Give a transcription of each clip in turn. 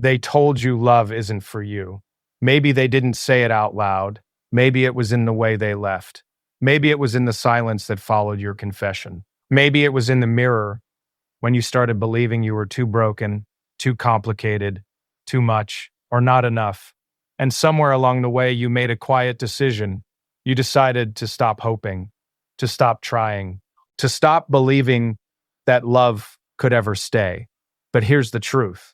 they told you love isn't for you. Maybe they didn't say it out loud. Maybe it was in the way they left. Maybe it was in the silence that followed your confession. Maybe it was in the mirror when you started believing you were too broken, too complicated, too much, or not enough. And somewhere along the way, you made a quiet decision. You decided to stop hoping, to stop trying, to stop believing that love could ever stay. But here's the truth.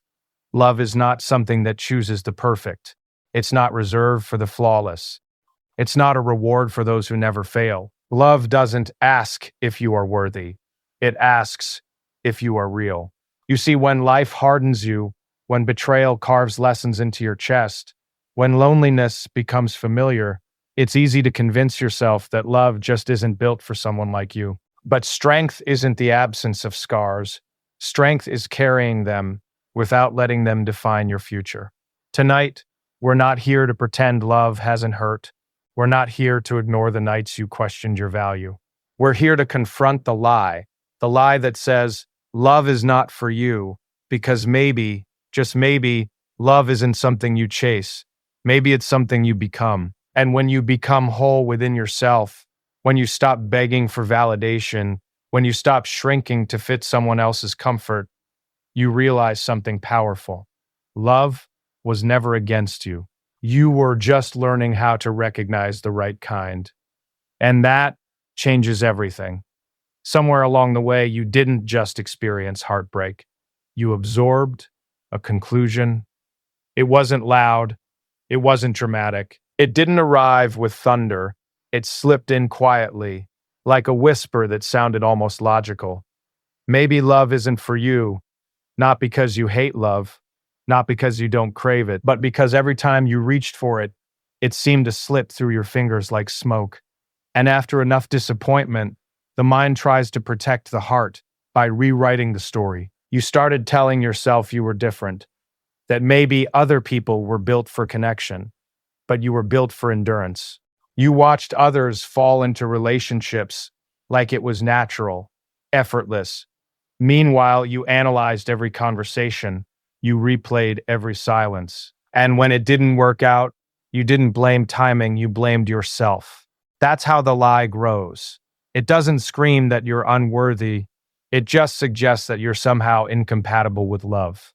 Love is not something that chooses the perfect. It's not reserved for the flawless. It's not a reward for those who never fail. Love doesn't ask if you are worthy. It asks if you are real. You see, when life hardens you, when betrayal carves lessons into your chest, when loneliness becomes familiar, it's easy to convince yourself that love just isn't built for someone like you. But strength isn't the absence of scars. Strength is carrying them without letting them define your future. Tonight, we're not here to pretend love hasn't hurt. We're not here to ignore the nights you questioned your value. We're here to confront the lie that says love is not for you because maybe, just maybe, love isn't something you chase. Maybe it's something you become. And when you become whole within yourself, when you stop begging for validation, when you stop shrinking to fit someone else's comfort, you realize something powerful. Love was never against you. You were just learning how to recognize the right kind. And that changes everything. Somewhere along the way, you didn't just experience heartbreak. You absorbed a conclusion. It wasn't loud. It wasn't dramatic. It didn't arrive with thunder. It slipped in quietly, like a whisper that sounded almost logical. Maybe love isn't for you, not because you hate love, not because you don't crave it, but because every time you reached for it, it seemed to slip through your fingers like smoke. And after enough disappointment, the mind tries to protect the heart by rewriting the story. You started telling yourself you were different, that maybe other people were built for connection, but you were built for endurance. You watched others fall into relationships like it was natural, effortless. Meanwhile, you analyzed every conversation. You replayed every silence. And when it didn't work out, you didn't blame timing, you blamed yourself. That's how the lie grows. It doesn't scream that you're unworthy. It just suggests that you're somehow incompatible with love.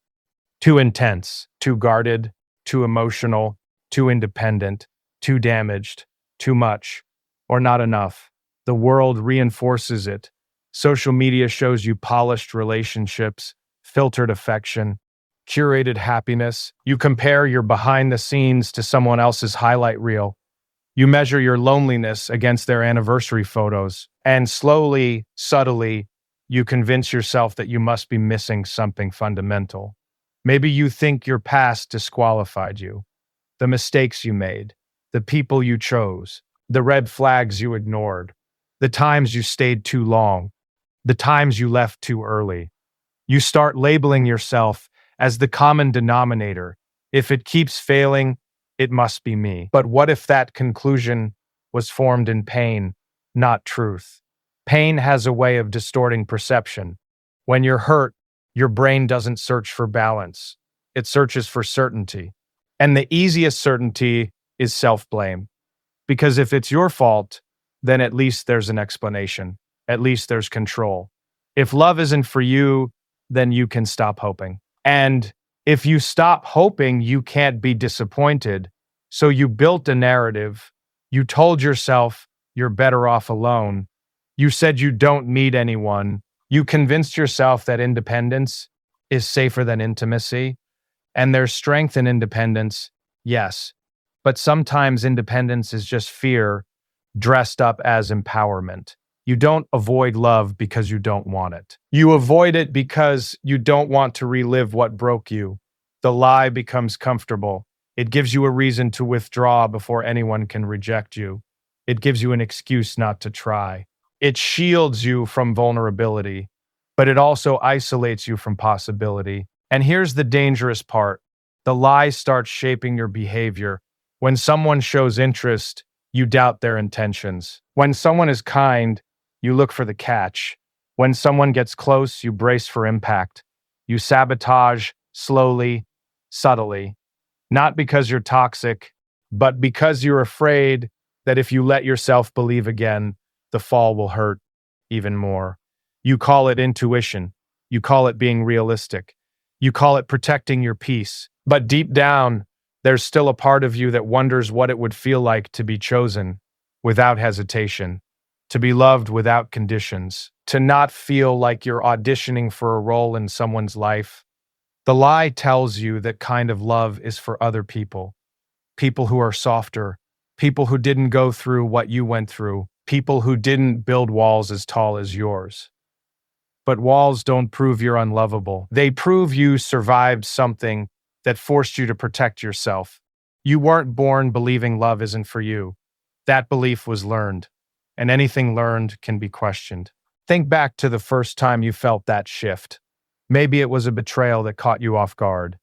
Too intense, too guarded, too emotional, too independent, too damaged, too much, or not enough. The world reinforces it. Social media shows you polished relationships, filtered affection, curated happiness. You compare your behind the scenes to someone else's highlight reel. You measure your loneliness against their anniversary photos. And slowly, subtly, you convince yourself that you must be missing something fundamental. Maybe you think your past disqualified you. The mistakes you made, the people you chose, the red flags you ignored, the times you stayed too long, the times you left too early. You start labeling yourself as the common denominator. If it keeps failing, it must be me. But what if that conclusion was formed in pain, not truth? Pain has a way of distorting perception. When you're hurt, your brain doesn't search for balance. It searches for certainty. And the easiest certainty is self-blame. Because if it's your fault, then at least there's an explanation. At least there's control. If love isn't for you, then you can stop hoping. And if you stop hoping, you can't be disappointed. So you built a narrative. You told yourself you're better off alone. You said you don't need anyone. You convinced yourself that independence is safer than intimacy. And there's strength in independence, yes. But sometimes independence is just fear dressed up as empowerment. You don't avoid love because you don't want it. You avoid it because you don't want to relive what broke you. The lie becomes comfortable. It gives you a reason to withdraw before anyone can reject you. It gives you an excuse not to try. It shields you from vulnerability, but it also isolates you from possibility. And here's the dangerous part. The lie starts shaping your behavior. When someone shows interest, you doubt their intentions. When someone is kind, you look for the catch. When someone gets close, you brace for impact. You sabotage slowly, subtly, not because you're toxic, but because you're afraid that if you let yourself believe again, the fall will hurt even more. You call it intuition. You call it being realistic. You call it protecting your peace. But deep down, there's still a part of you that wonders what it would feel like to be chosen without hesitation, to be loved without conditions, to not feel like you're auditioning for a role in someone's life. The lie tells you that kind of love is for other people, people who are softer, people who didn't go through what you went through, people who didn't build walls as tall as yours. But walls don't prove you're unlovable. They prove you survived something that forced you to protect yourself. You weren't born believing love isn't for you. That belief was learned, and anything learned can be questioned. Think back to the first time you felt that shift. Maybe it was a betrayal that caught you off guard.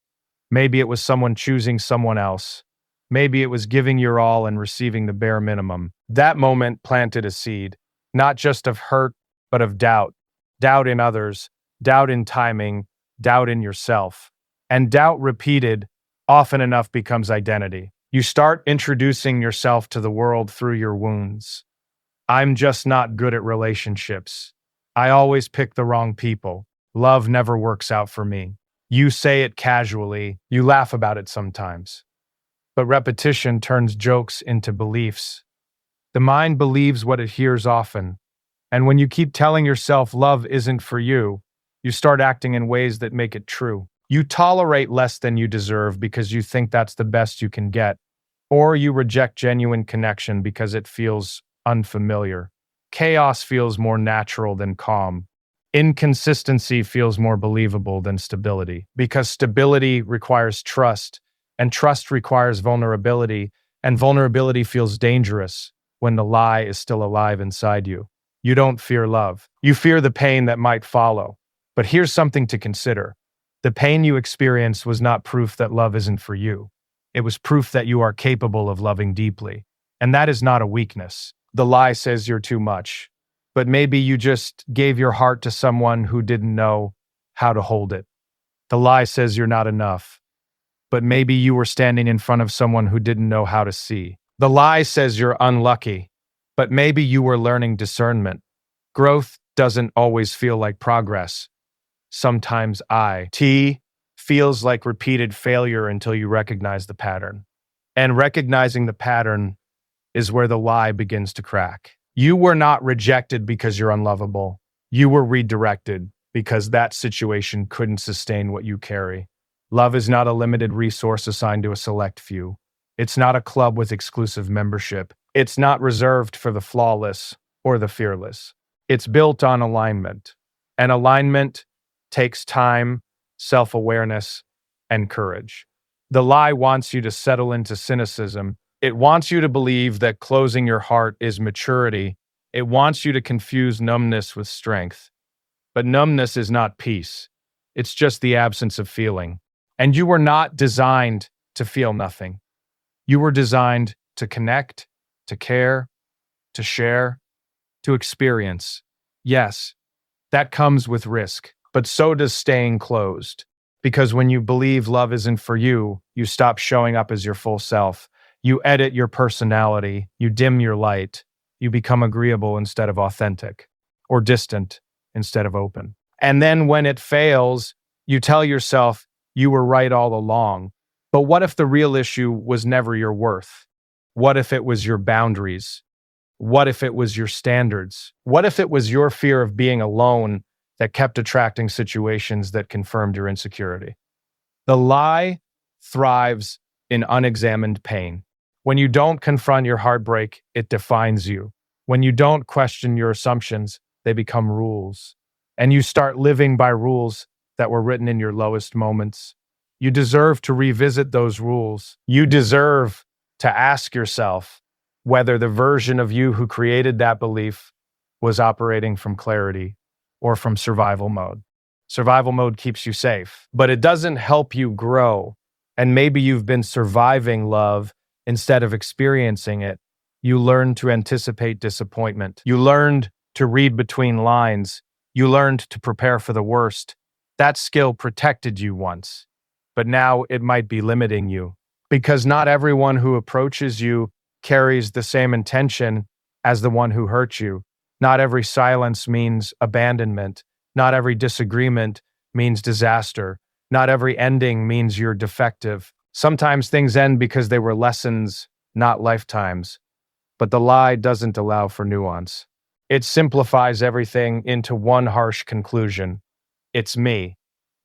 Maybe it was someone choosing someone else. Maybe it was giving your all and receiving the bare minimum. That moment planted a seed, not just of hurt, but of doubt. Doubt in others, doubt in timing, doubt in yourself. And doubt repeated often enough becomes identity. You start introducing yourself to the world through your wounds. I'm just not good at relationships. I always pick the wrong people. Love never works out for me. You say it casually, you laugh about it sometimes. But repetition turns jokes into beliefs. The mind believes what it hears often. And when you keep telling yourself love isn't for you, you start acting in ways that make it true. You tolerate less than you deserve because you think that's the best you can get, or you reject genuine connection because it feels unfamiliar. Chaos feels more natural than calm. Inconsistency feels more believable than stability, because stability requires trust, and trust requires vulnerability, and vulnerability feels dangerous when the lie is still alive inside you. You don't fear love. You fear the pain that might follow. But here's something to consider. The pain you experienced was not proof that love isn't for you. It was proof that you are capable of loving deeply. And that is not a weakness. The lie says you're too much. But maybe you just gave your heart to someone who didn't know how to hold it. The lie says you're not enough. But maybe you were standing in front of someone who didn't know how to see. The lie says you're unlucky. But maybe you were learning discernment. Growth doesn't always feel like progress. Sometimes it feels like repeated failure until you recognize the pattern. And recognizing the pattern is where the lie begins to crack. You were not rejected because you're unlovable. You were redirected because that situation couldn't sustain what you carry. Love is not a limited resource assigned to a select few. It's not a club with exclusive membership. It's not reserved for the flawless or the fearless. It's built on alignment. And alignment takes time, self-awareness, and courage. The lie wants you to settle into cynicism. It wants you to believe that closing your heart is maturity. It wants you to confuse numbness with strength. But numbness is not peace. It's just the absence of feeling. And you were not designed to feel nothing. You were designed to connect, to care, to share, to experience. Yes, that comes with risk, but so does staying closed. Because when you believe love isn't for you, you stop showing up as your full self. You edit your personality, you dim your light, you become agreeable instead of authentic, or distant instead of open. And then when it fails, you tell yourself you were right all along. But what if the real issue was never your worth? What if it was your boundaries? What if it was your standards? What if it was your fear of being alone that kept attracting situations that confirmed your insecurity? The lie thrives in unexamined pain. When you don't confront your heartbreak, it defines you. When you don't question your assumptions, they become rules. And you start living by rules that were written in your lowest moments. You deserve to revisit those rules. You deserve to ask yourself whether the version of you who created that belief was operating from clarity or from survival mode. Survival mode keeps you safe, but it doesn't help you grow. And maybe you've been surviving love instead of experiencing it. You learned to anticipate disappointment. You learned to read between lines. You learned to prepare for the worst. That skill protected you once. but now it might be limiting you. Because not everyone who approaches you carries the same intention as the one who hurt you. Not every silence means abandonment. Not every disagreement means disaster. Not every ending means you're defective. Sometimes things end because they were lessons, not lifetimes. But the lie doesn't allow for nuance. It simplifies everything into one harsh conclusion. It's me.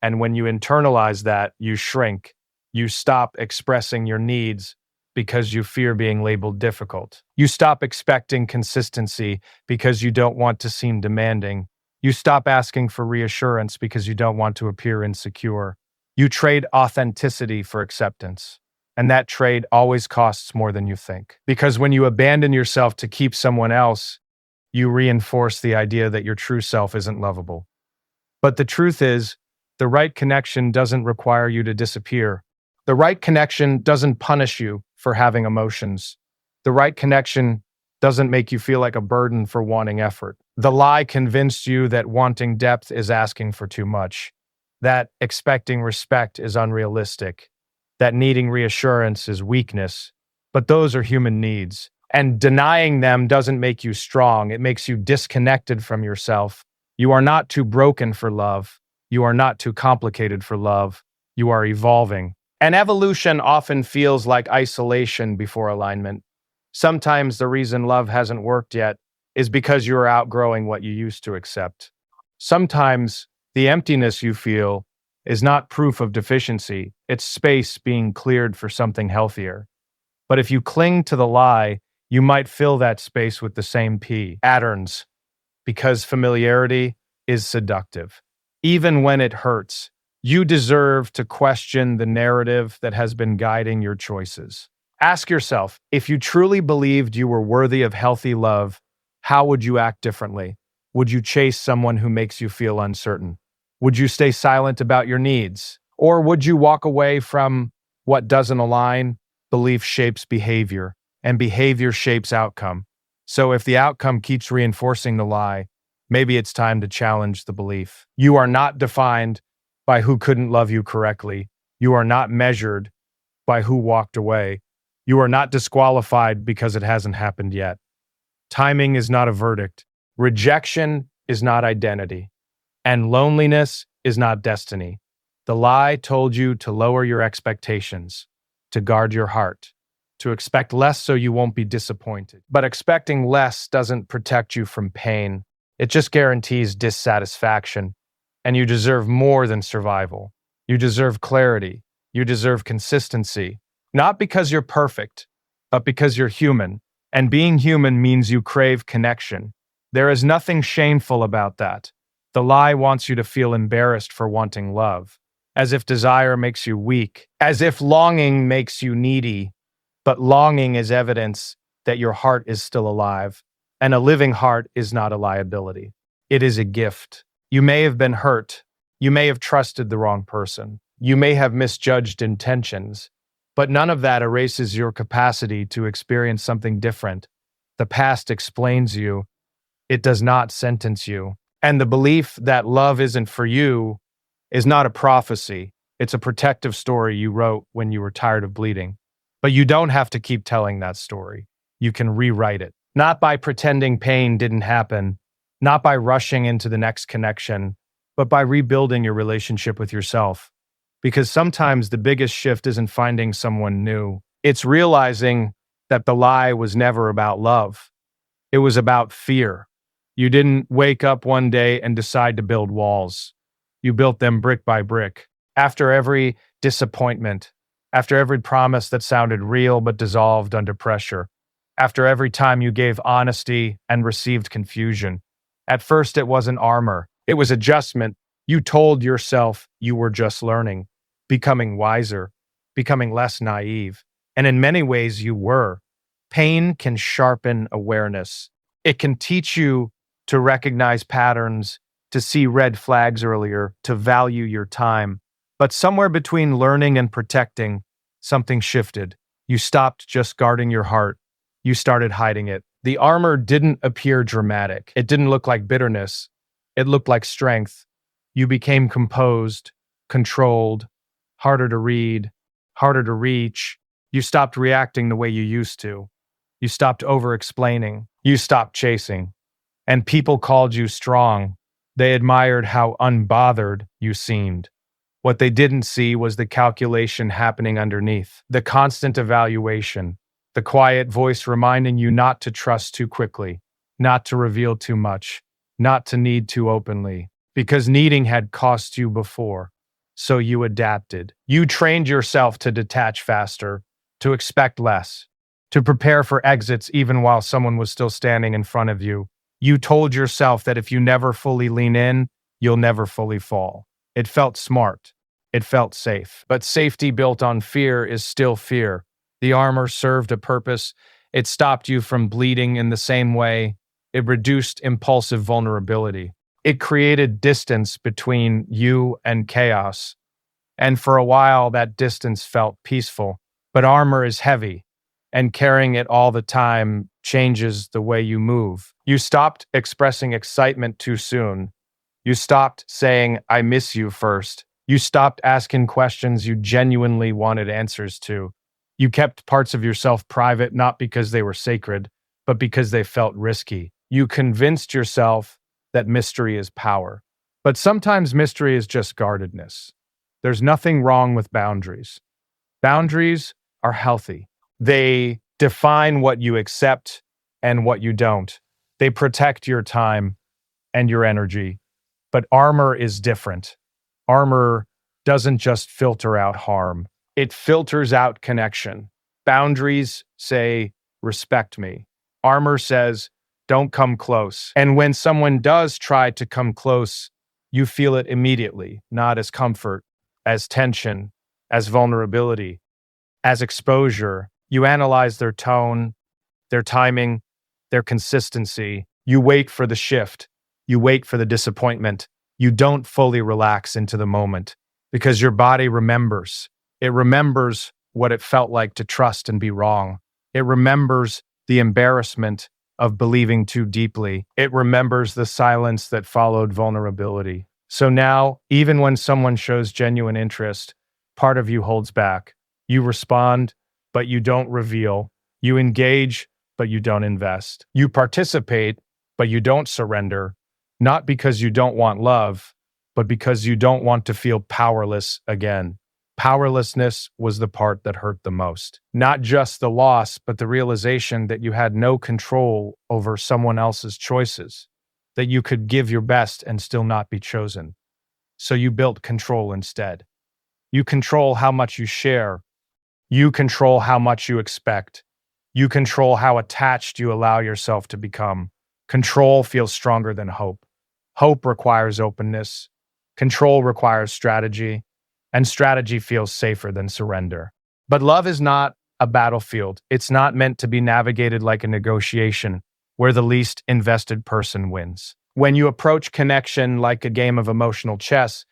And when you internalize that, you shrink. You stop expressing your needs because you fear being labeled difficult. You stop expecting consistency because you don't want to seem demanding. You stop asking for reassurance because you don't want to appear insecure. You trade authenticity for acceptance. And that trade always costs more than you think. Because when you abandon yourself to keep someone else, you reinforce the idea that your true self isn't lovable. But the truth is, the right connection doesn't require you to disappear. The right connection doesn't punish you for having emotions. The right connection doesn't make you feel like a burden for wanting effort. The lie convinced you that wanting depth is asking for too much, that expecting respect is unrealistic, that needing reassurance is weakness. But those are human needs. And denying them doesn't make you strong. It makes you disconnected from yourself. You are not too broken for love. You are not too complicated for love. You are evolving. And evolution often feels like isolation before alignment. Sometimes the reason love hasn't worked yet is because you are outgrowing what you used to accept. Sometimes the emptiness you feel is not proof of deficiency. It's space being cleared for something healthier. But if you cling to the lie, you might fill that space with the same patterns, because familiarity is seductive. Even when it hurts, you deserve to question the narrative that has been guiding your choices. Ask yourself, if you truly believed you were worthy of healthy love, how would you act differently? Would you chase someone who makes you feel uncertain? Would you stay silent about your needs? Or would you walk away from what doesn't align? Belief shapes behavior, and behavior shapes outcome. So if the outcome keeps reinforcing the lie, maybe it's time to challenge the belief. You are not defined by who couldn't love you correctly. You are not measured by who walked away. You are not disqualified because it hasn't happened yet. Timing is not a verdict. Rejection is not identity. And loneliness is not destiny. The lie told you to lower your expectations, to guard your heart, to expect less so you won't be disappointed. But expecting less doesn't protect you from pain. It just guarantees dissatisfaction. And you deserve more than survival. You deserve clarity. You deserve consistency. Not because you're perfect, but because you're human. And being human means you crave connection. There is nothing shameful about that. The lie wants you to feel embarrassed for wanting love, as if desire makes you weak, as if longing makes you needy. But longing is evidence that your heart is still alive, and a living heart is not a liability. It is a gift. You may have been hurt. You may have trusted the wrong person. You may have misjudged intentions, but none of that erases your capacity to experience something different. The past explains you. It does not sentence you. And the belief that love isn't for you is not a prophecy. It's a protective story you wrote when you were tired of bleeding. But you don't have to keep telling that story. You can rewrite it. Not by pretending pain didn't happen, not by rushing into the next connection, but by rebuilding your relationship with yourself. Because sometimes the biggest shift isn't finding someone new. It's realizing that the lie was never about love. It was about fear. You didn't wake up one day and decide to build walls. You built them brick by brick. After every disappointment, after every promise that sounded real but dissolved under pressure, after every time you gave honesty and received confusion. At first, it wasn't armor, it was adjustment. You told yourself you were just learning, becoming wiser, becoming less naive. And in many ways, you were. Pain can sharpen awareness. It can teach you to recognize patterns, to see red flags earlier, to value your time. But somewhere between learning and protecting, something shifted. You stopped just guarding your heart. You started hiding it. The armor didn't appear dramatic. It didn't look like bitterness. It looked like strength. You became composed, controlled, harder to read, harder to reach. You stopped reacting the way you used to. You stopped over-explaining. You stopped chasing. And people called you strong. They admired how unbothered you seemed. What they didn't see was the calculation happening underneath, the constant evaluation, the quiet voice reminding you not to trust too quickly, not to reveal too much, not to need too openly, because needing had cost you before. So you adapted. You trained yourself to detach faster, to expect less, to prepare for exits even while someone was still standing in front of you. You told yourself that if you never fully lean in, you'll never fully fall. It felt smart. It felt safe. But safety built on fear is still fear. The armor served a purpose. It stopped you from bleeding in the same way. It reduced impulsive vulnerability. It created distance between you and chaos. And for a while, that distance felt peaceful. But armor is heavy, and carrying it all the time changes the way you move. You stopped expressing excitement too soon. You stopped saying, I miss you first. You stopped asking questions you genuinely wanted answers to. You kept parts of yourself private not because they were sacred, but because they felt risky. You convinced yourself that mystery is power. But sometimes mystery is just guardedness. There's nothing wrong with boundaries. Boundaries are healthy. They define what you accept and what you don't. They protect your time and your energy. But armor is different. Armor doesn't just filter out harm, it filters out connection. Boundaries say, respect me. Armor says, don't come close. And when someone does try to come close, you feel it immediately, not as comfort, as tension, as vulnerability, as exposure. You analyze their tone, their timing, their consistency. You wait for the shift. You wait for the disappointment. You don't fully relax into the moment because your body remembers. It remembers what it felt like to trust and be wrong. It remembers the embarrassment of believing too deeply. It remembers the silence that followed vulnerability. So now, even when someone shows genuine interest, part of you holds back. You respond, but you don't reveal. You engage, but you don't invest. You participate, but you don't surrender, not because you don't want love, but because you don't want to feel powerless again. Powerlessness was the part that hurt the most. Not just the loss, but the realization that you had no control over someone else's choices, that you could give your best and still not be chosen. So you built control instead. You control how much you share. You control how much you expect. You control how attached you allow yourself to become. Control feels stronger than hope. Hope requires openness. Control requires strategy. And strategy feels safer than surrender. But love is not a battlefield. It's not meant to be navigated like a negotiation where the least invested person wins. When you approach connection like a game of emotional chess,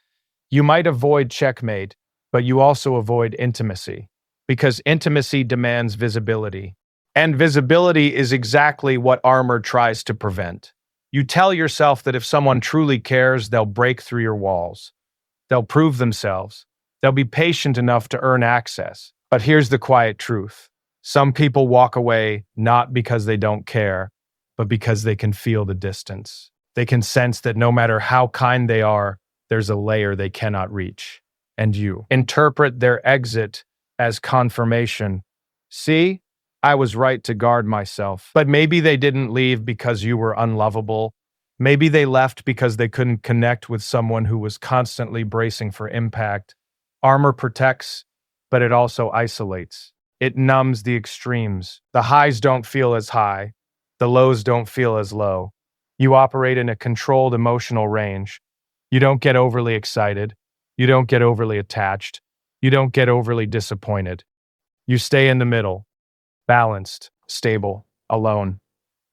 you might avoid checkmate, but you also avoid intimacy because intimacy demands visibility. And visibility is exactly what armor tries to prevent. You tell yourself that if someone truly cares, they'll break through your walls. They'll prove themselves. They'll be patient enough to earn access. But here's the quiet truth. Some people walk away not because they don't care, but because they can feel the distance. They can sense that no matter how kind they are, there's a layer they cannot reach. And you interpret their exit as confirmation. See, I was right to guard myself. But maybe they didn't leave because you were unlovable. Maybe they left because they couldn't connect with someone who was constantly bracing for impact. Armor protects, but it also isolates. It numbs the extremes. The highs don't feel as high. The lows don't feel as low. You operate in a controlled emotional range. You don't get overly excited. You don't get overly attached. You don't get overly disappointed. You stay in the middle, balanced, stable, alone.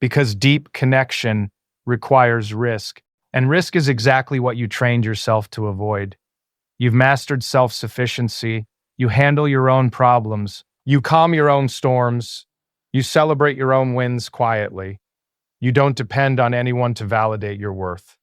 Because deep connection requires risk, and risk is exactly what you trained yourself to avoid. You've mastered self-sufficiency. You handle your own problems. You calm your own storms. You celebrate your own wins quietly. You don't depend on anyone to validate your worth.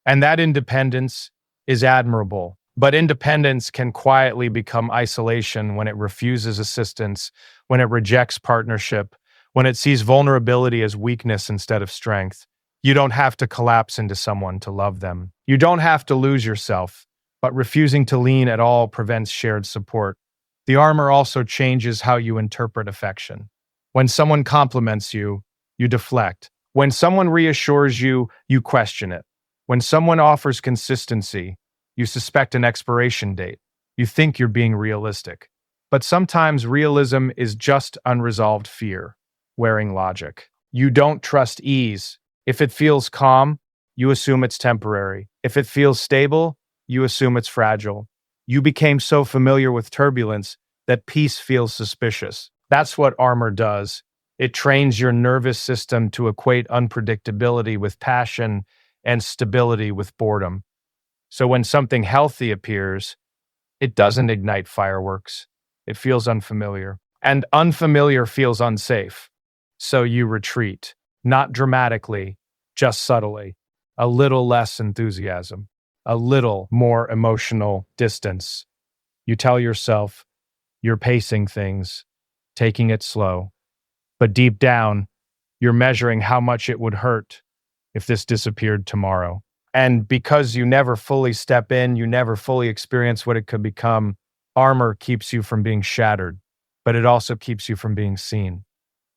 And that independence is admirable, But independence can quietly become isolation when it refuses assistance, when it rejects partnership, when it sees vulnerability as weakness instead of strength. You don't have to collapse into someone to love them. You don't have to lose yourself, but refusing to lean at all prevents shared support. The armor also changes how you interpret affection. When someone compliments you, you deflect. When someone reassures you, you question it. When someone offers consistency, you suspect an expiration date. You think you're being realistic. But sometimes realism is just unresolved fear, wearing logic. You don't trust ease. If it feels calm, you assume it's temporary. If it feels stable, you assume it's fragile. You became so familiar with turbulence that peace feels suspicious. That's what armor does. It trains your nervous system to equate unpredictability with passion and stability with boredom. So when something healthy appears, it doesn't ignite fireworks. It feels unfamiliar. And unfamiliar feels unsafe. So you retreat, not dramatically, just subtly. A little less enthusiasm, a little more emotional distance. You tell yourself you're pacing things, taking it slow. But deep down, you're measuring how much it would hurt if this disappeared tomorrow. And because you never fully step in, you never fully experience what it could become, armor keeps you from being shattered, but it also keeps you from being seen.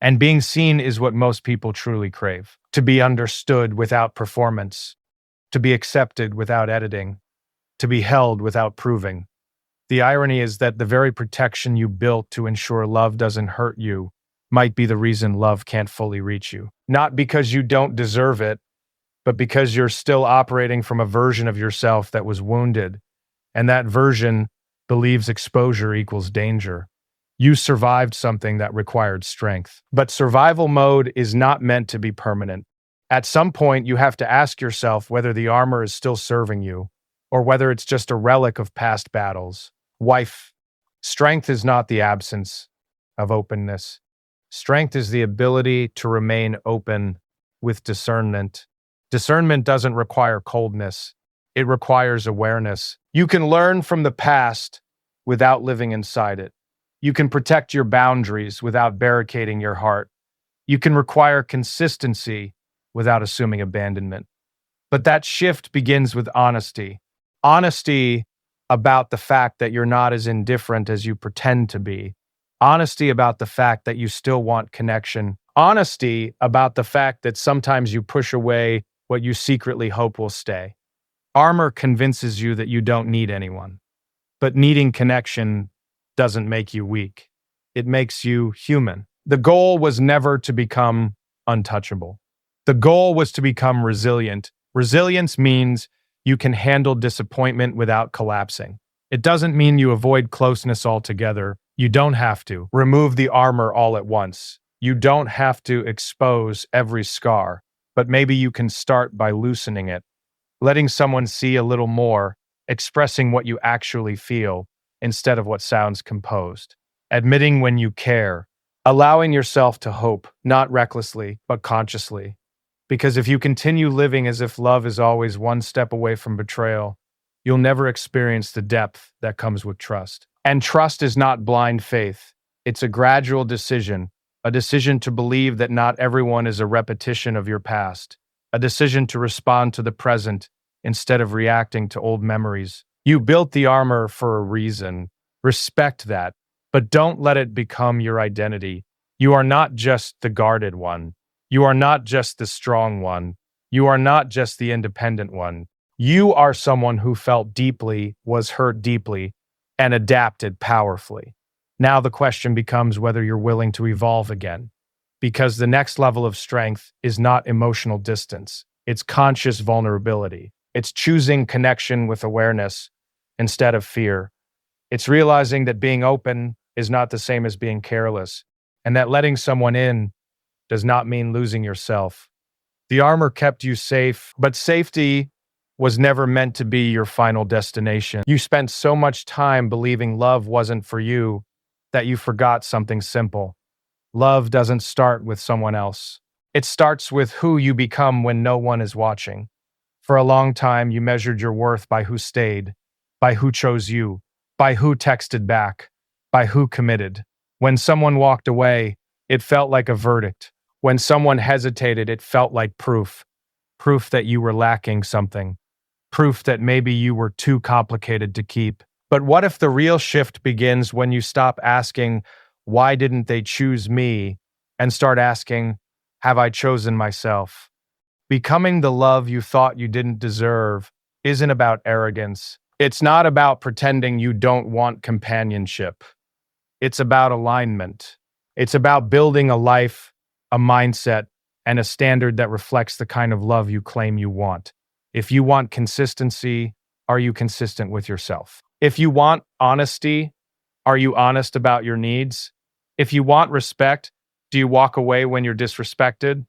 And being seen is what most people truly crave. To be understood without performance, to be accepted without editing, to be held without proving. The irony is that the very protection you built to ensure love doesn't hurt you might be the reason love can't fully reach you. Not because you don't deserve it, but because you're still operating from a version of yourself that was wounded, and that version believes exposure equals danger. You survived something that required strength. But survival mode is not meant to be permanent. At some point, you have to ask yourself whether the armor is still serving you, or whether it's just a relic of past battles. Wife, strength is not the absence of openness. Strength is the ability to remain open with discernment. Discernment doesn't require coldness. It requires awareness. You can learn from the past without living inside it. You can protect your boundaries without barricading your heart. You can require consistency without assuming abandonment. But that shift begins with honesty. Honesty about the fact that you're not as indifferent as you pretend to be. Honesty about the fact that you still want connection. Honesty about the fact that sometimes you push away what you secretly hope will stay. Armor convinces you that you don't need anyone. But needing connection doesn't make you weak. It makes you human. The goal was never to become untouchable. The goal was to become resilient. Resilience means you can handle disappointment without collapsing. It doesn't mean you avoid closeness altogether. You don't have to remove the armor all at once. You don't have to expose every scar, but maybe you can start by loosening it, letting someone see a little more, expressing what you actually feel instead of what sounds composed, admitting when you care, allowing yourself to hope, not recklessly, but consciously. Because if you continue living as if love is always one step away from betrayal, you'll never experience the depth that comes with trust. And trust is not blind faith. It's a gradual decision, a decision to believe that not everyone is a repetition of your past, a decision to respond to the present instead of reacting to old memories. You built the armor for a reason. Respect that, but don't let it become your identity. You are not just the guarded one. You are not just the strong one. You are not just the independent one. You are someone who felt deeply, was hurt deeply, and adapted powerfully. Now the question becomes whether you're willing to evolve again. Because the next level of strength is not emotional distance. It's conscious vulnerability. It's choosing connection with awareness instead of fear. It's realizing that being open is not the same as being careless, and that letting someone in does not mean losing yourself. The armor kept you safe, but safety was never meant to be your final destination. You spent so much time believing love wasn't for you that you forgot something simple. Love doesn't start with someone else. It starts with who you become when no one is watching. For a long time, you measured your worth by who stayed, by who chose you, by who texted back, by who committed. When someone walked away, it felt like a verdict. When someone hesitated, it felt like proof that you were lacking something, proof that maybe you were too complicated to keep. But what if the real shift begins when you stop asking, why didn't they choose me, and start asking, have I chosen myself? Becoming the love you thought you didn't deserve isn't about arrogance. It's not about pretending you don't want companionship. It's about alignment. It's about building a life, a mindset, and a standard that reflects the kind of love you claim you want. If you want consistency, are you consistent with yourself? If you want honesty, are you honest about your needs? If you want respect, do you walk away when you're disrespected?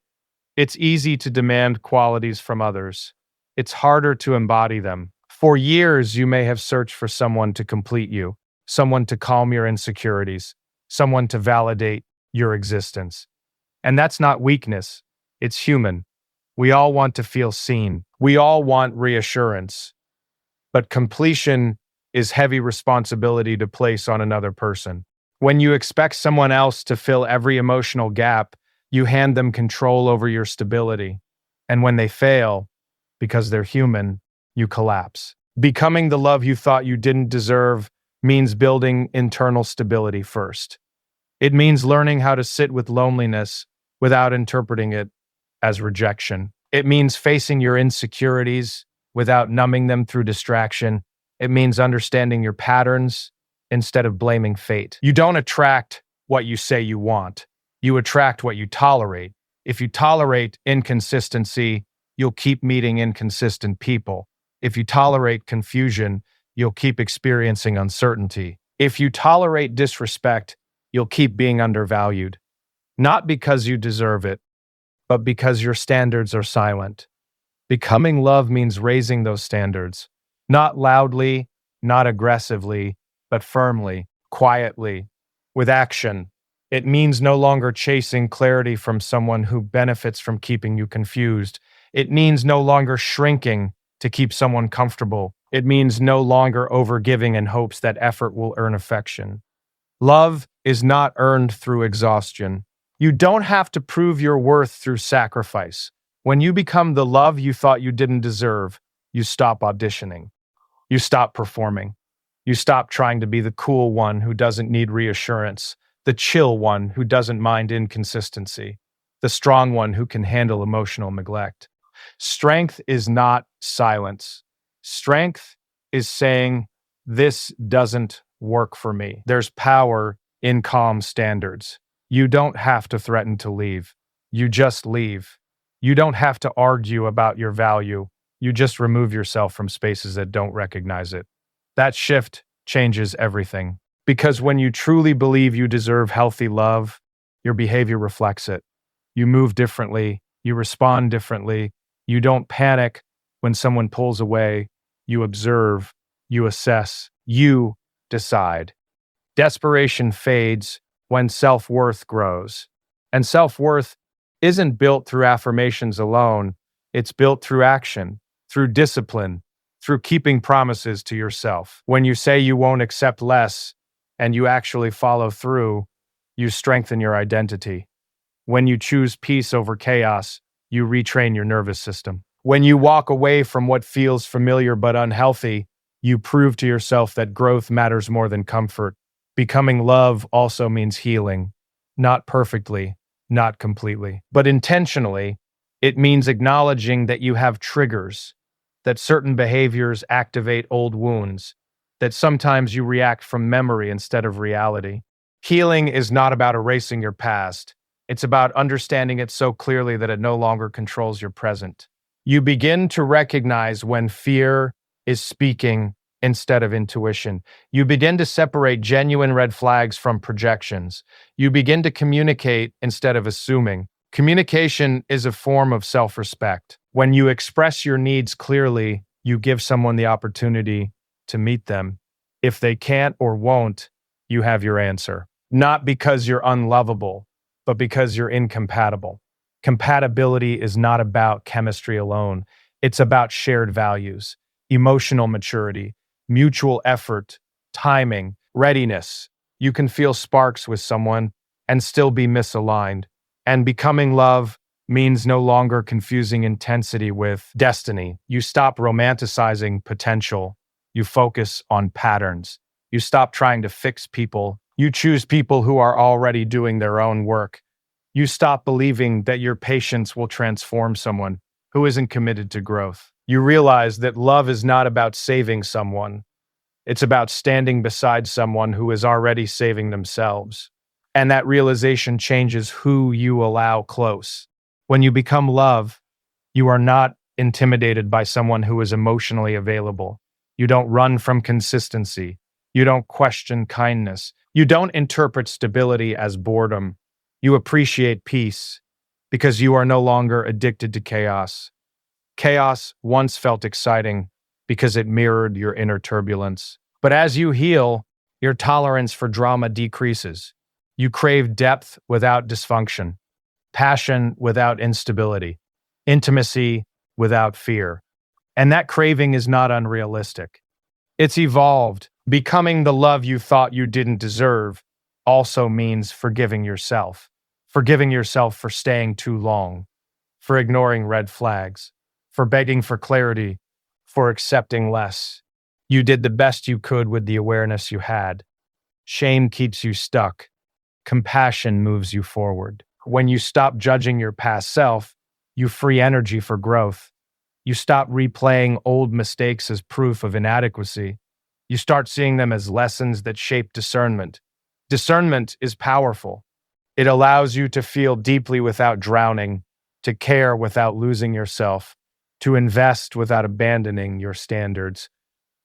It's easy to demand qualities from others. It's harder to embody them. For years, you may have searched for someone to complete you, someone to calm your insecurities, someone to validate your existence. And that's not weakness, it's human. We all want to feel seen. We all want reassurance. But completion is heavy responsibility to place on another person. When you expect someone else to fill every emotional gap, you hand them control over your stability. And when they fail, because they're human, you collapse. Becoming the love you thought you didn't deserve means building internal stability first. It means learning how to sit with loneliness without interpreting it as rejection. It means facing your insecurities without numbing them through distraction. It means understanding your patterns instead of blaming fate. You don't attract what you say you want. You attract what you tolerate. If you tolerate inconsistency, you'll keep meeting inconsistent people. If you tolerate confusion, you'll keep experiencing uncertainty. If you tolerate disrespect, you'll keep being undervalued. Not because you deserve it, but because your standards are silent. Becoming love means raising those standards, not loudly, not aggressively, but firmly, quietly, with action. It means no longer chasing clarity from someone who benefits from keeping you confused. It means no longer shrinking to keep someone comfortable. It means no longer overgiving in hopes that effort will earn affection. Love is not earned through exhaustion. You don't have to prove your worth through sacrifice. When you become the love you thought you didn't deserve, you stop auditioning. You stop performing. You stop trying to be the cool one who doesn't need reassurance, the chill one who doesn't mind inconsistency, the strong one who can handle emotional neglect. Strength is not silence. Strength is saying, this doesn't work for me. There's power in calm standards. You don't have to threaten to leave. You just leave. You don't have to argue about your value. You just remove yourself from spaces that don't recognize it. That shift changes everything. Because when you truly believe you deserve healthy love, your behavior reflects it. You move differently. You respond differently. You don't panic when someone pulls away. You observe. You assess. You decide. Desperation fades when self-worth grows. And self-worth isn't built through affirmations alone. It's built through action, through discipline, through keeping promises to yourself. When you say you won't accept less and you actually follow through, you strengthen your identity. When you choose peace over chaos, you retrain your nervous system. When you walk away from what feels familiar but unhealthy, you prove to yourself that growth matters more than comfort. Becoming love also means healing. Not perfectly, not completely, but intentionally. It means acknowledging that you have triggers, that certain behaviors activate old wounds, that sometimes you react from memory instead of reality. Healing is not about erasing your past. It's about understanding it so clearly that it no longer controls your present. You begin to recognize when fear is speaking instead of intuition. You begin to separate genuine red flags from projections. You begin to communicate instead of assuming. Communication is a form of self-respect. When you express your needs clearly, you give someone the opportunity to meet them. If they can't or won't, you have your answer. Not because you're unlovable, but because you're incompatible. Compatibility is not about chemistry alone. It's about shared values, emotional maturity, mutual effort, timing, readiness. You can feel sparks with someone and still be misaligned. And becoming love means no longer confusing intensity with destiny. You stop romanticizing potential. You focus on patterns. You stop trying to fix people. You choose people who are already doing their own work. You stop believing that your patience will transform someone who isn't committed to growth. You realize that love is not about saving someone. It's about standing beside someone who is already saving themselves. And that realization changes who you allow close. When you become love, you are not intimidated by someone who is emotionally available. You don't run from consistency. You don't question kindness. You don't interpret stability as boredom. You appreciate peace because you are no longer addicted to chaos. Chaos once felt exciting because it mirrored your inner turbulence. But as you heal, your tolerance for drama decreases. You crave depth without dysfunction, passion without instability, intimacy without fear. And that craving is not unrealistic. It's evolved. Becoming the love you thought you didn't deserve also means forgiving yourself. Forgiving yourself for staying too long, for ignoring red flags, for begging for clarity, for accepting less. You did the best you could with the awareness you had. Shame keeps you stuck. Compassion moves you forward. When you stop judging your past self, you free energy for growth. You stop replaying old mistakes as proof of inadequacy. You start seeing them as lessons that shape discernment. Discernment is powerful. It allows you to feel deeply without drowning, to care without losing yourself, to invest without abandoning your standards.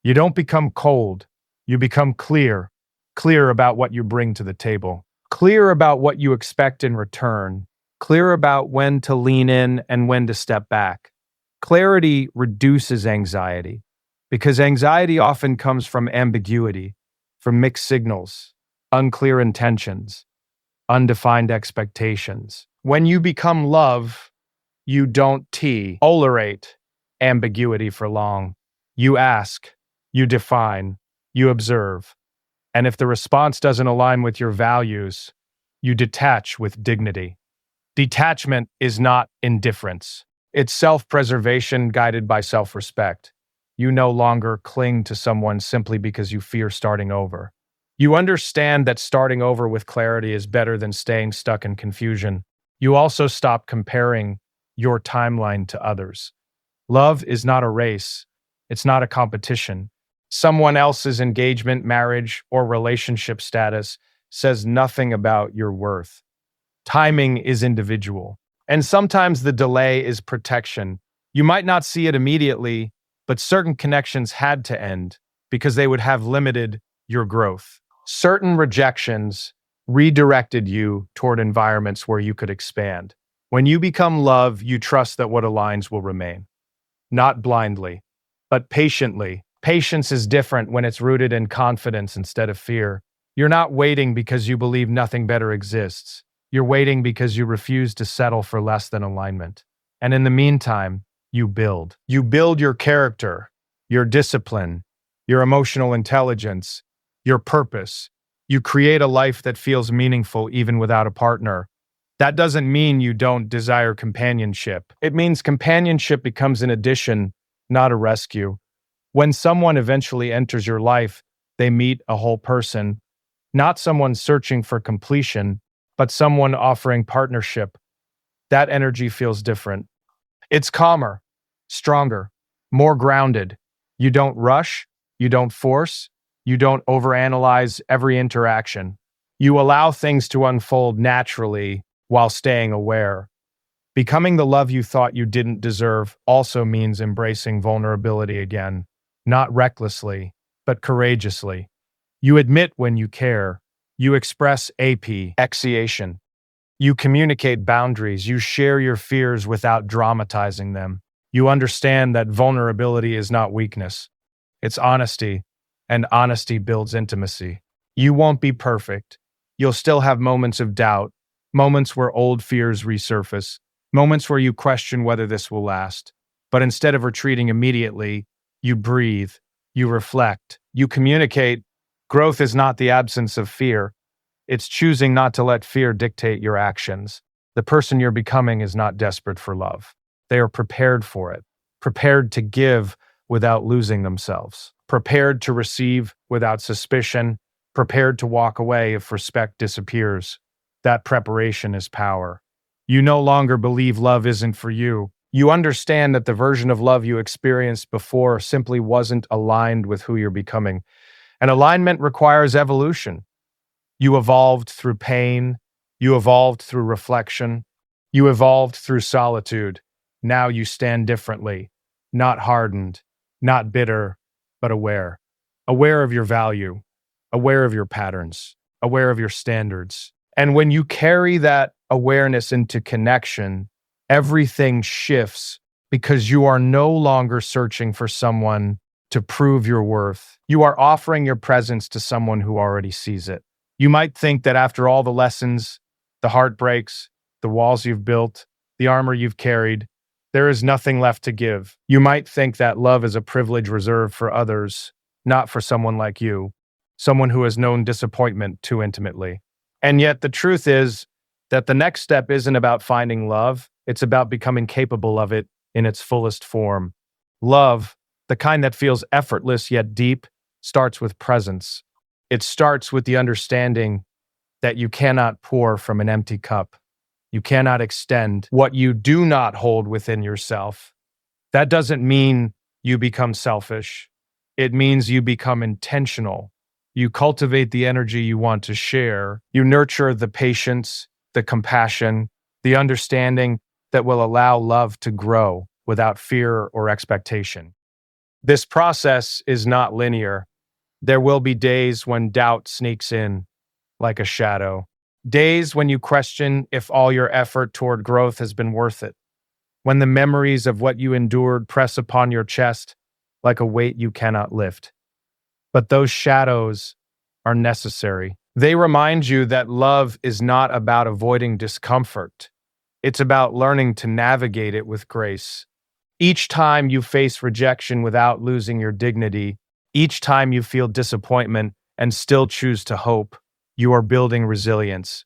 You don't become cold. You become clear, clear about what you bring to the table, clear about what you expect in return, clear about when to lean in and when to step back. Clarity reduces anxiety because anxiety often comes from ambiguity, from mixed signals, unclear intentions, undefined expectations. When you become love, you don't tolerate ambiguity for long. You ask, you define, you observe. And if the response doesn't align with your values, you detach with dignity. Detachment is not indifference. It's self-preservation guided by self-respect. You no longer cling to someone simply because you fear starting over. You understand that starting over with clarity is better than staying stuck in confusion. You also stop comparing your timeline to others. Love is not a race. It's not a competition. Someone else's engagement, marriage, or relationship status says nothing about your worth. Timing is individual. And sometimes the delay is protection. You might not see it immediately, but certain connections had to end because they would have limited your growth. Certain rejections redirected you toward environments where you could expand. When you become love, you trust that what aligns will remain. Not blindly, but patiently. Patience is different when it's rooted in confidence instead of fear. You're not waiting because you believe nothing better exists. You're waiting because you refuse to settle for less than alignment. And in the meantime, you build. You build your character, your discipline, your emotional intelligence, your purpose. You create a life that feels meaningful even without a partner. That doesn't mean you don't desire companionship. It means companionship becomes an addition, not a rescue. When someone eventually enters your life, they meet a whole person, not someone searching for completion, but someone offering partnership. That energy feels different. It's calmer, stronger, more grounded. You don't rush, you don't force, you don't overanalyze every interaction. You allow things to unfold naturally while staying aware. Becoming the love you thought you didn't deserve also means embracing vulnerability again, not recklessly, but courageously. You admit when you care. You express excitation. You communicate boundaries. You share your fears without dramatizing them. You understand that vulnerability is not weakness. It's honesty, and honesty builds intimacy. You won't be perfect. You'll still have moments of doubt, moments where old fears resurface, moments where you question whether this will last. But instead of retreating immediately, you breathe, you reflect, You communicate. Growth is not the absence of fear. It's choosing not to let fear dictate your actions. The person you're becoming is not desperate for love. They are prepared for it, prepared to give without losing themselves, prepared to receive without suspicion, prepared to walk away if respect disappears. That preparation is power. You no longer believe love isn't for you. You understand that the version of love you experienced before simply wasn't aligned with who you're becoming. And alignment requires evolution. You evolved through pain. You evolved through reflection. You evolved through solitude. Now you stand differently, not hardened, not bitter, but aware. Aware of your value, aware of your patterns, aware of your standards. And when you carry that awareness into connection, everything shifts because you are no longer searching for someone to prove your worth. You are offering your presence to someone who already sees it. You might think that after all the lessons, the heartbreaks, the walls you've built, the armor you've carried, there is nothing left to give. You might think that love is a privilege reserved for others, not for someone like you, someone who has known disappointment too intimately. And yet the truth is that the next step isn't about finding love, it's about becoming capable of it in its fullest form. Love, the kind that feels effortless yet deep, starts with presence. It starts with the understanding that you cannot pour from an empty cup. You cannot extend what you do not hold within yourself. That doesn't mean you become selfish. It means you become intentional. You cultivate the energy you want to share. You nurture the patience, the compassion, the understanding that will allow love to grow without fear or expectation. This process is not linear. There will be days when doubt sneaks in like a shadow. Days when you question if all your effort toward growth has been worth it. When the memories of what you endured press upon your chest like a weight you cannot lift. But those shadows are necessary. They remind you that love is not about avoiding discomfort. It's about learning to navigate it with grace. Each time you face rejection without losing your dignity, each time you feel disappointment and still choose to hope, you are building resilience.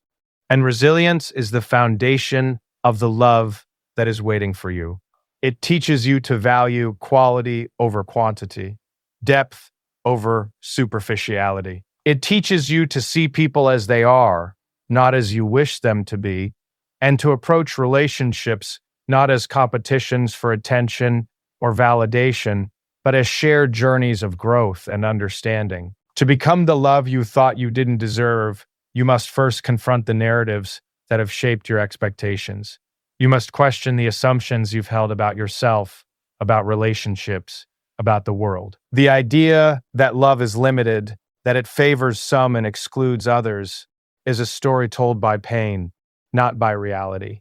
And resilience is the foundation of the love that is waiting for you. It teaches you to value quality over quantity, depth over superficiality. It teaches you to see people as they are, not as you wish them to be, and to approach relationships not as competitions for attention or validation, but as shared journeys of growth and understanding. To become the love you thought you didn't deserve, you must first confront the narratives that have shaped your expectations. You must question the assumptions you've held about yourself, about relationships, about the world. The idea that love is limited, that it favors some and excludes others, is a story told by pain, not by reality.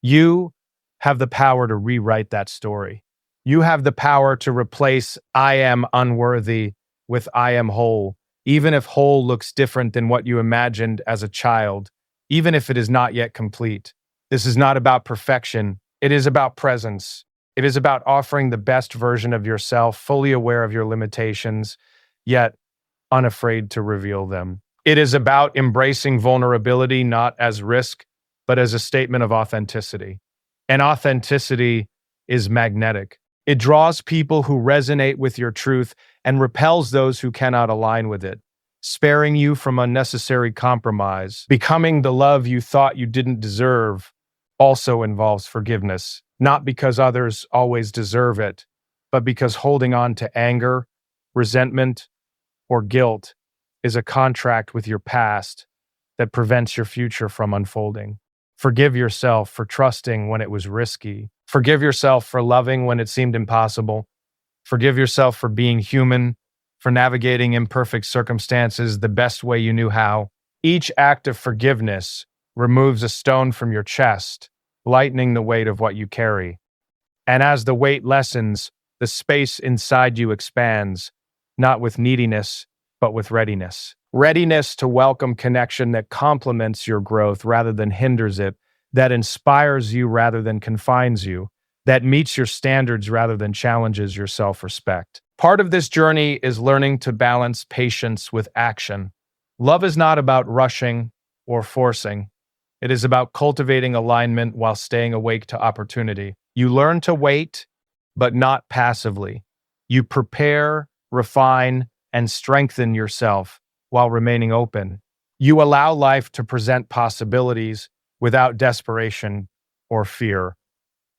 You have the power to rewrite that story. You have the power to replace "I am unworthy" with "I am whole," even if whole looks different than what you imagined as a child, even if it is not yet complete. This is not about perfection. It is about presence. It is about offering the best version of yourself, fully aware of your limitations, yet unafraid to reveal them. It is about embracing vulnerability not as risk, but as a statement of authenticity. And authenticity is magnetic. It draws people who resonate with your truth and repels those who cannot align with it, sparing you from unnecessary compromise. Becoming the love you thought you didn't deserve also involves forgiveness, not because others always deserve it, but because holding on to anger, resentment, or guilt is a contract with your past that prevents your future from unfolding. Forgive yourself for trusting when it was risky. Forgive yourself for loving when it seemed impossible. Forgive yourself for being human, for navigating imperfect circumstances the best way you knew how. Each act of forgiveness removes a stone from your chest, lightening the weight of what you carry. And as the weight lessens, the space inside you expands, not with neediness, but with readiness. Readiness to welcome connection that complements your growth rather than hinders it, that inspires you rather than confines you, that meets your standards rather than challenges your self-respect. Part of this journey is learning to balance patience with action. Love is not about rushing or forcing. It is about cultivating alignment while staying awake to opportunity. You learn to wait, but not passively. You prepare, refine, and strengthen yourself while remaining open. You allow life to present possibilities without desperation or fear.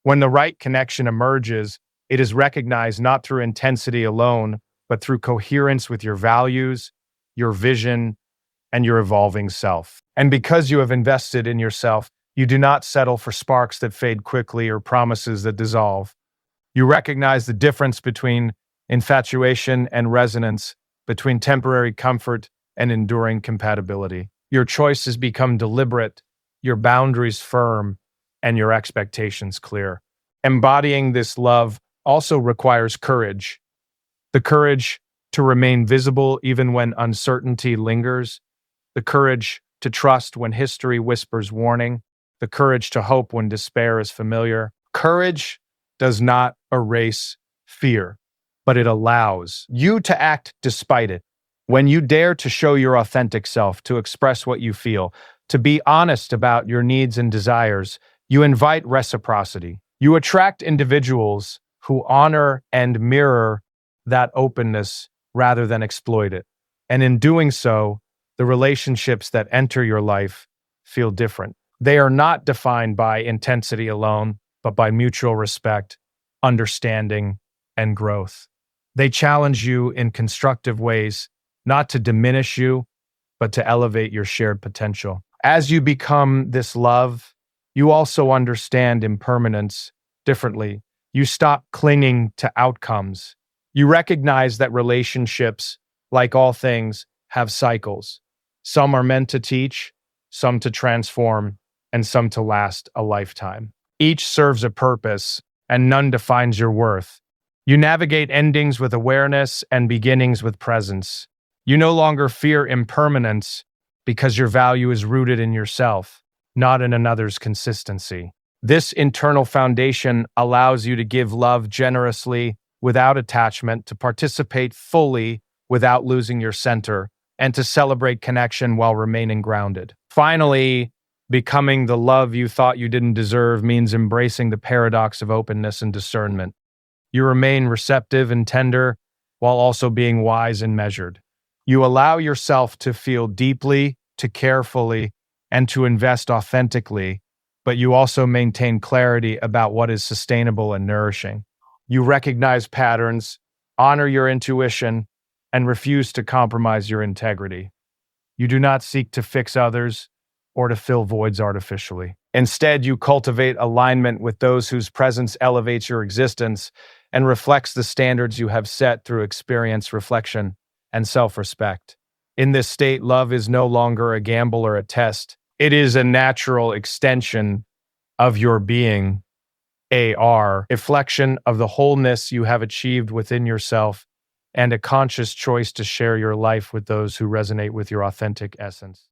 When the right connection emerges, it is recognized not through intensity alone, but through coherence with your values, your vision, and your evolving self. And because you have invested in yourself, you do not settle for sparks that fade quickly or promises that dissolve. You recognize the difference between infatuation and resonance, between temporary comfort and enduring compatibility. Your choices become deliberate, your boundaries firm, and your expectations clear. Embodying this love also requires courage, the courage to remain visible even when uncertainty lingers, the courage to trust when history whispers warning, the courage to hope when despair is familiar. Courage does not erase fear, but it allows you to act despite it. When you dare to show your authentic self, to express what you feel, to be honest about your needs and desires, you invite reciprocity. You attract individuals who honor and mirror that openness rather than exploit it. And in doing so, the relationships that enter your life feel different. They are not defined by intensity alone, but by mutual respect, understanding, and growth. They challenge you in constructive ways, not to diminish you, but to elevate your shared potential. As you become this love, you also understand impermanence differently. You stop clinging to outcomes. You recognize that relationships, like all things, have cycles. Some are meant to teach, some to transform, and some to last a lifetime. Each serves a purpose, and none defines your worth. You navigate endings with awareness and beginnings with presence. You no longer fear impermanence because your value is rooted in yourself, not in another's consistency. This internal foundation allows you to give love generously without attachment, to participate fully without losing your center, and to celebrate connection while remaining grounded. Finally, becoming the love you thought you didn't deserve means embracing the paradox of openness and discernment. You remain receptive and tender while also being wise and measured. You allow yourself to feel deeply, to care fully, and to invest authentically, but you also maintain clarity about what is sustainable and nourishing. You recognize patterns, honor your intuition, and refuse to compromise your integrity. You do not seek to fix others or to fill voids artificially. Instead, you cultivate alignment with those whose presence elevates your existence and reflects the standards you have set through experience, reflection, and self-respect. In this state, love is no longer a gamble or a test. It is a natural extension of your being, reflection of the wholeness you have achieved within yourself, and a conscious choice to share your life with those who resonate with your authentic essence.